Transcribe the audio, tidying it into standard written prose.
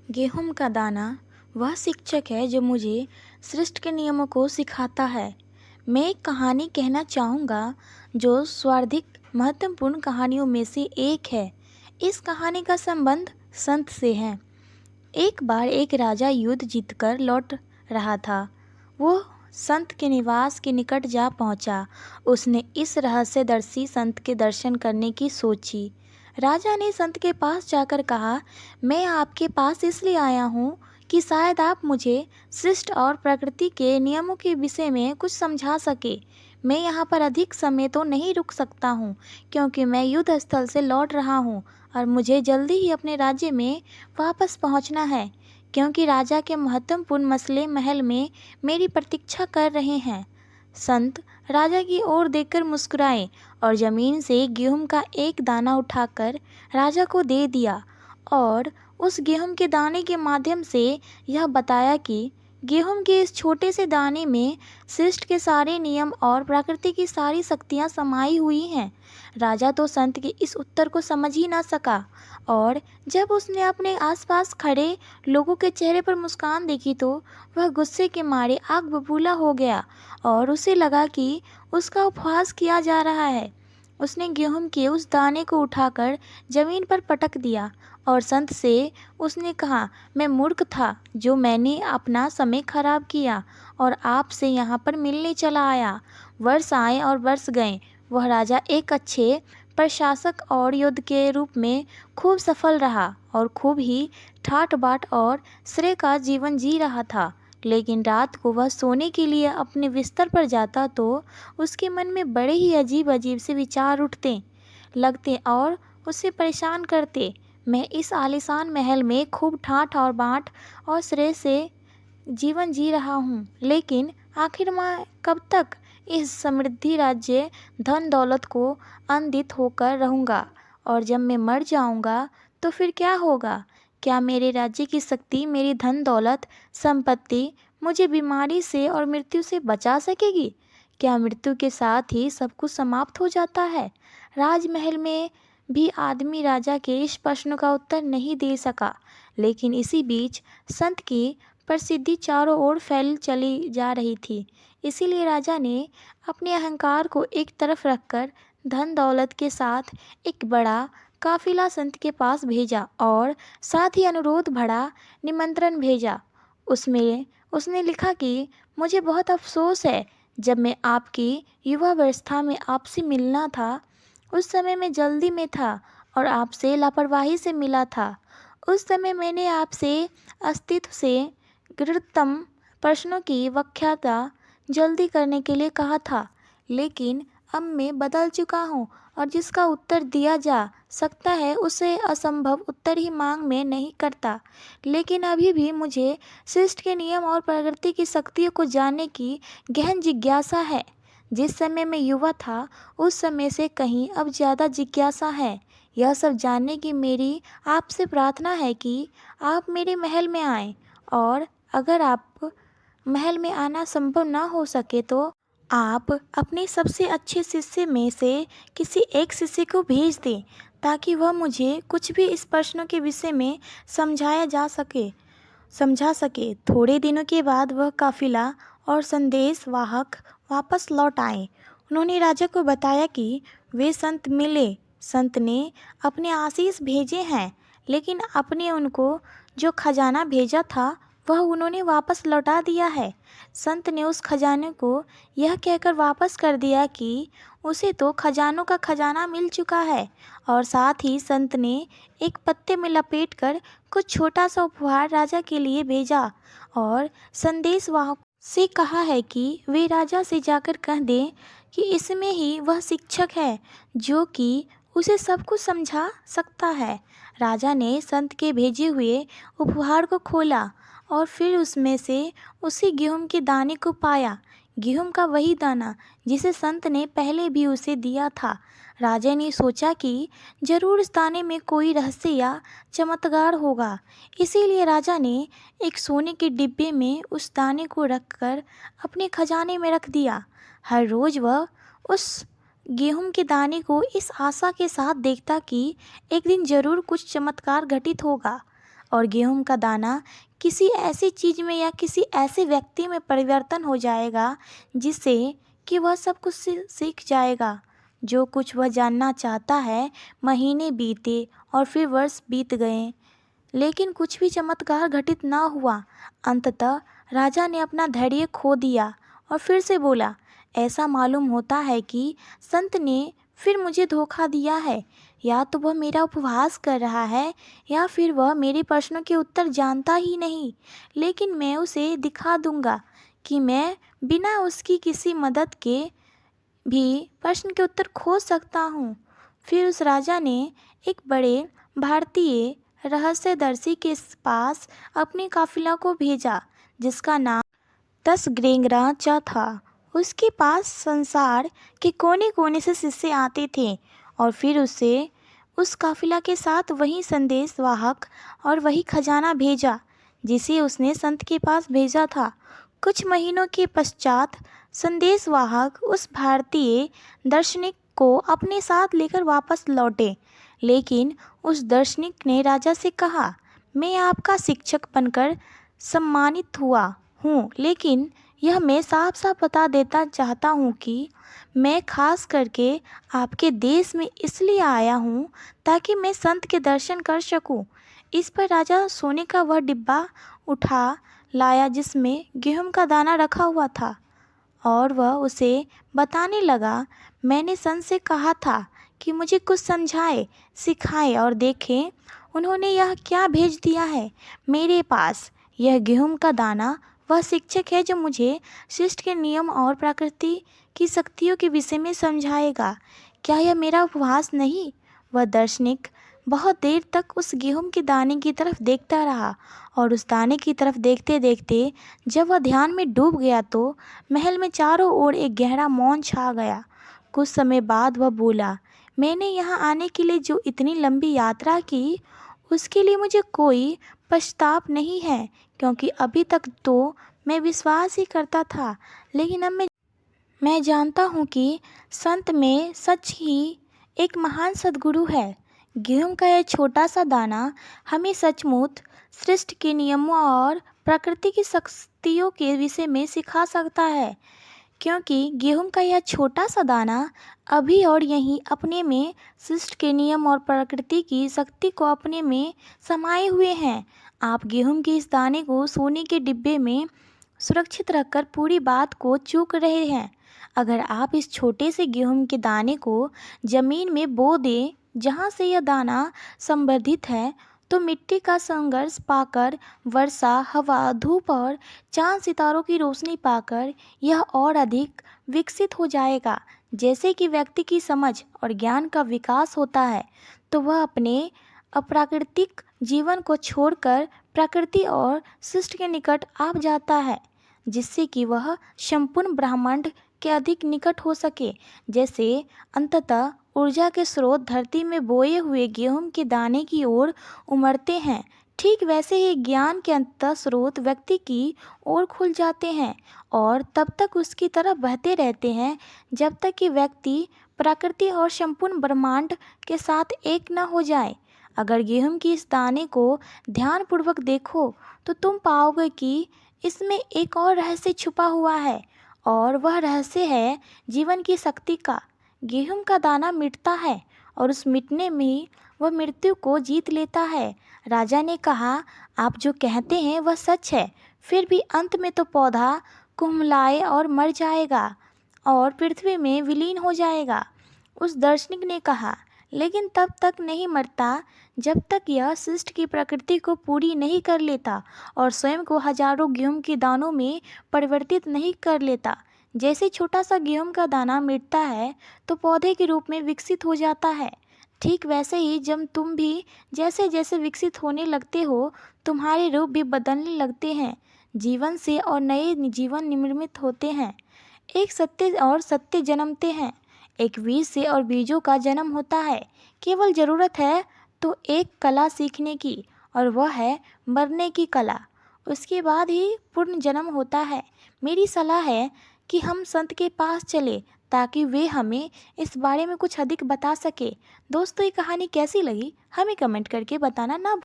गेहूं का दाना वह शिक्षक है जो मुझे सृष्टि के नियमों को सिखाता है। मैं एक कहानी कहना चाहूँगा जो सर्वाधिक महत्वपूर्ण कहानियों में से एक है। इस कहानी का संबंध संत से है। एक बार एक राजा युद्ध जीतकर लौट रहा था। वो संत के निवास के निकट जा पहुंचा। उसने इस रहस्यदर्शी संत के दर्शन करने की सोची। राजा ने संत के पास जाकर कहा, मैं आपके पास इसलिए आया हूँ कि शायद आप मुझे सृष्टि और प्रकृति के नियमों के विषय में कुछ समझा सके। मैं यहाँ पर अधिक समय तो नहीं रुक सकता हूँ, क्योंकि मैं युद्ध स्थल से लौट रहा हूँ और मुझे जल्दी ही अपने राज्य में वापस पहुँचना है, क्योंकि राजा के महत्वपूर्ण मसले महल में मेरी प्रतीक्षा कर रहे हैं। संत राजा की ओर देखकर मुस्कुराए और जमीन से गेहूं का एक दाना उठाकर राजा को दे दिया और उस गेहूं के दाने के माध्यम से यह बताया कि गेहूं के इस छोटे से दाने में सृष्टि के सारे नियम और प्रकृति की सारी शक्तियां समाई हुई हैं। राजा तो संत के इस उत्तर को समझ ही ना सका और जब उसने अपने आसपास खड़े लोगों के चेहरे पर मुस्कान देखी तो वह गुस्से के मारे आग बबूला हो गया और उसे लगा कि उसका उपहास किया जा रहा है। उसने गेहूं के उस दाने को उठाकर जमीन पर पटक दिया और संत से उसने कहा, मैं मूर्ख था जो मैंने अपना समय खराब किया और आपसे यहाँ पर मिलने चला आया। वर्ष आए और वर्ष गए। वह राजा एक अच्छे प्रशासक और युद्ध के रूप में खूब सफल रहा और खूब ही ठाट बाट और श्रेय का जीवन जी रहा था। लेकिन रात को वह सोने के लिए अपने बिस्तर पर जाता तो उसके मन में बड़े ही अजीब अजीब से विचार उठते लगते और उसे परेशान करते। मैं इस आलीशान महल में खूब ठाठ और बाट और श्रेय से जीवन जी रहा हूँ, लेकिन आखिर मैं कब तक इस समृद्धि राज्य धन दौलत को अंधित होकर रहूँगा, और जब मैं मर जाऊँगा तो फिर क्या होगा? क्या मेरे राज्य की शक्ति, मेरी धन दौलत, संपत्ति मुझे बीमारी से और मृत्यु से बचा सकेगी? क्या मृत्यु के साथ ही सब कुछ समाप्त हो जाता है? राजमहल में भी आदमी राजा के इस प्रश्न का उत्तर नहीं दे सका। लेकिन इसी बीच संत की प्रसिद्धि चारों ओर फैल चली जा रही थी। इसीलिए राजा ने अपने अहंकार को एक तरफ रखकर धन दौलत के साथ एक बड़ा काफिला संत के पास भेजा और साथ ही अनुरोध भरा निमंत्रण भेजा। उसमें उसने लिखा कि मुझे बहुत अफसोस है, जब मैं आपकी युवावस्था में आपसे मिलना था उस समय मैं जल्दी में था और आपसे लापरवाही से मिला था। उस समय मैंने आपसे अस्तित्व से गृहतम प्रश्नों की व्याख्या जल्दी करने के लिए कहा था, लेकिन अब मैं बदल चुका हूँ और जिसका उत्तर दिया जा सकता है उसे असंभव उत्तर ही मांग में नहीं करता। लेकिन अभी भी मुझे सृष्टि के नियम और प्रकृति की शक्तियों को जानने की गहन जिज्ञासा है। जिस समय मैं युवा था उस समय से कहीं अब ज़्यादा जिज्ञासा है। यह सब जानने की मेरी आपसे प्रार्थना है कि आप मेरे महल में आएं, और अगर आप महल में आना संभव न हो सके तो आप अपने सबसे अच्छे शिष्य में से किसी एक शिष्य को भेज दें, ताकि वह मुझे कुछ भी इस प्रश्नों के विषय में समझा सके। थोड़े दिनों के बाद वह काफिला और संदेश वाहक वापस लौट आए। उन्होंने राजा को बताया कि वे संत मिले। संत ने अपने आशीष भेजे हैं, लेकिन अपने उनको जो खजाना भेजा था वह उन्होंने वापस लौटा दिया है। संत ने उस खजाने को यह कहकर वापस कर दिया कि उसे तो खजानों का खजाना मिल चुका है, और साथ ही संत ने एक पत्ते में लपेटकर कुछ छोटा सा उपहार राजा के लिए भेजा और संदेशवाहक से कहा है कि वे राजा से जाकर कह दें कि इसमें ही वह शिक्षक है जो कि उसे सब कुछ समझा सकता है। राजा ने संत के भेजे हुए उपहार को खोला और फिर उसमें से उसी गेहूं के दाने को पाया। गेहूं का वही दाना जिसे संत ने पहले भी उसे दिया था। राजा ने सोचा कि जरूर इस दाने में कोई रहस्य या चमत्कार होगा। इसीलिए राजा ने एक सोने के डिब्बे में उस दाने को रखकर अपने खजाने में रख दिया। हर रोज वह उस गेहूं के दाने को इस आशा के साथ देखता कि एक दिन जरूर कुछ चमत्कार घटित होगा। और गेहूं का दाना किसी ऐसी चीज़ में या किसी ऐसे व्यक्ति में परिवर्तन हो जाएगा जिससे कि वह सब कुछ सीख जाएगा जो कुछ वह जानना चाहता है। महीने बीते और फिर वर्ष बीत गए, लेकिन कुछ भी चमत्कार घटित न हुआ। अंततः राजा ने अपना धैर्य खो दिया और फिर से बोला, ऐसा मालूम होता है कि संत ने फिर मुझे धोखा दिया है। या तो वह मेरा उपहास कर रहा है या फिर वह मेरे प्रश्नों के उत्तर जानता ही नहीं। लेकिन मैं उसे दिखा दूंगा कि मैं बिना उसकी किसी मदद के भी प्रश्न के उत्तर खोज सकता हूँ। फिर उस राजा ने एक बड़े भारतीय रहस्यदर्शी के पास अपने काफिला को भेजा जिसका नाम तसग्रेंगराचा था। उसके पास संसार के कोने कोने से शिष्य आते थे और फिर उसे उस काफिला के साथ वही संदेशवाहक और वही खजाना भेजा जिसे उसने संत के पास भेजा था। कुछ महीनों के पश्चात संदेशवाहक उस भारतीय दार्शनिक को अपने साथ लेकर वापस लौटे, लेकिन उस दार्शनिक ने राजा से कहा, मैं आपका शिक्षक बनकर सम्मानित हुआ हूँ, लेकिन यह मैं साफ साफ बता देता चाहता हूँ कि मैं खास करके आपके देश में इसलिए आया हूँ ताकि मैं संत के दर्शन कर सकूँ। इस पर राजा सोने का वह डिब्बा उठा लाया जिसमें गेहूं का दाना रखा हुआ था और वह उसे बताने लगा, मैंने संत से कहा था कि मुझे कुछ समझाए, सिखाए और देखें उन्होंने यह क्या भेज दिया है मेरे पास। यह गेहूं का दाना वह शिक्षक है जो मुझे सृष्टि के नियम और प्रकृति की शक्तियों के विषय में समझाएगा। क्या यह मेरा उपहास नहीं? वह दार्शनिक बहुत देर तक उस गेहूं के दाने की तरफ देखता रहा और उस दाने की तरफ देखते देखते जब वह ध्यान में डूब गया तो महल में चारों ओर एक गहरा मौन छा गया। कुछ समय बाद वह बोला, मैंने यहाँ आने के लिए जो इतनी लंबी यात्रा की उसके लिए मुझे कोई पश्चाताप नहीं है, क्योंकि अभी तक तो मैं विश्वास ही करता था, लेकिन अब मैं जानता हूँ कि संत में सच ही एक महान सद्गुरु है। गेहूं का यह छोटा सा दाना हमें सचमुच सृष्टि के नियमों और प्रकृति की शक्तियों के विषय में सिखा सकता है, क्योंकि गेहूं का यह छोटा सा दाना अभी और यहीं अपने में सृष्टि के नियम और प्रकृति की शक्ति को अपने में समाये हुए हैं। आप गेहूं के इस दाने को सोने के डिब्बे में सुरक्षित रखकर पूरी बात को चूक रहे हैं। अगर आप इस छोटे से गेहूं के दाने को जमीन में बो दें जहाँ से यह दाना संवर्धित है, तो मिट्टी का संघर्ष पाकर, वर्षा, हवा, धूप और चांद सितारों की रोशनी पाकर यह और अधिक विकसित हो जाएगा। जैसे कि व्यक्ति की समझ और ज्ञान का विकास होता है तो वह अपने अप्राकृतिक जीवन को छोड़कर प्रकृति और सृष्टि के निकट आ जाता है, जिससे कि वह संपूर्ण ब्रह्मांड के अधिक निकट हो सके। जैसे अंततः ऊर्जा के स्रोत धरती में बोए हुए गेहूं के दाने की ओर उमड़ते हैं, ठीक वैसे ही ज्ञान के अंततः स्रोत व्यक्ति की ओर खुल जाते हैं और तब तक उसकी तरफ बहते रहते हैं जब तक कि व्यक्ति प्रकृति और संपूर्ण ब्रह्मांड के साथ एक न हो जाए। अगर गेहूं की इस दाने को ध्यानपूर्वक देखो तो तुम पाओगे कि इसमें एक और रहस्य छुपा हुआ है, और वह रहस्य है जीवन की शक्ति का। गेहूं का दाना मिटता है और उस मिटने में वह मृत्यु को जीत लेता है। राजा ने कहा, आप जो कहते हैं वह सच है, फिर भी अंत में तो पौधा कुम्हलाए और मर जाएगा और पृथ्वी में विलीन हो जाएगा। उस दार्शनिक ने कहा, लेकिन तब तक नहीं मरता जब तक यह सृष्टि की प्रकृति को पूरी नहीं कर लेता और स्वयं को हजारों गेहूं के दानों में परिवर्तित नहीं कर लेता। जैसे छोटा सा गेहूं का दाना मिटता है तो पौधे के रूप में विकसित हो जाता है, ठीक वैसे ही जब तुम भी जैसे जैसे विकसित होने लगते हो तुम्हारे रूप भी बदलने लगते हैं। जीवन से और नए जीवन निर्मित होते हैं। एक सत्य और सत्य जन्मते हैं, एक बीज से और बीजों का जन्म होता है। केवल ज़रूरत है तो एक कला सीखने की, और वह है मरने की कला। उसके बाद ही पूर्ण जन्म होता है। मेरी सलाह है कि हम संत के पास चले ताकि वे हमें इस बारे में कुछ अधिक बता सके। दोस्तों, ये कहानी कैसी लगी हमें कमेंट करके बताना ना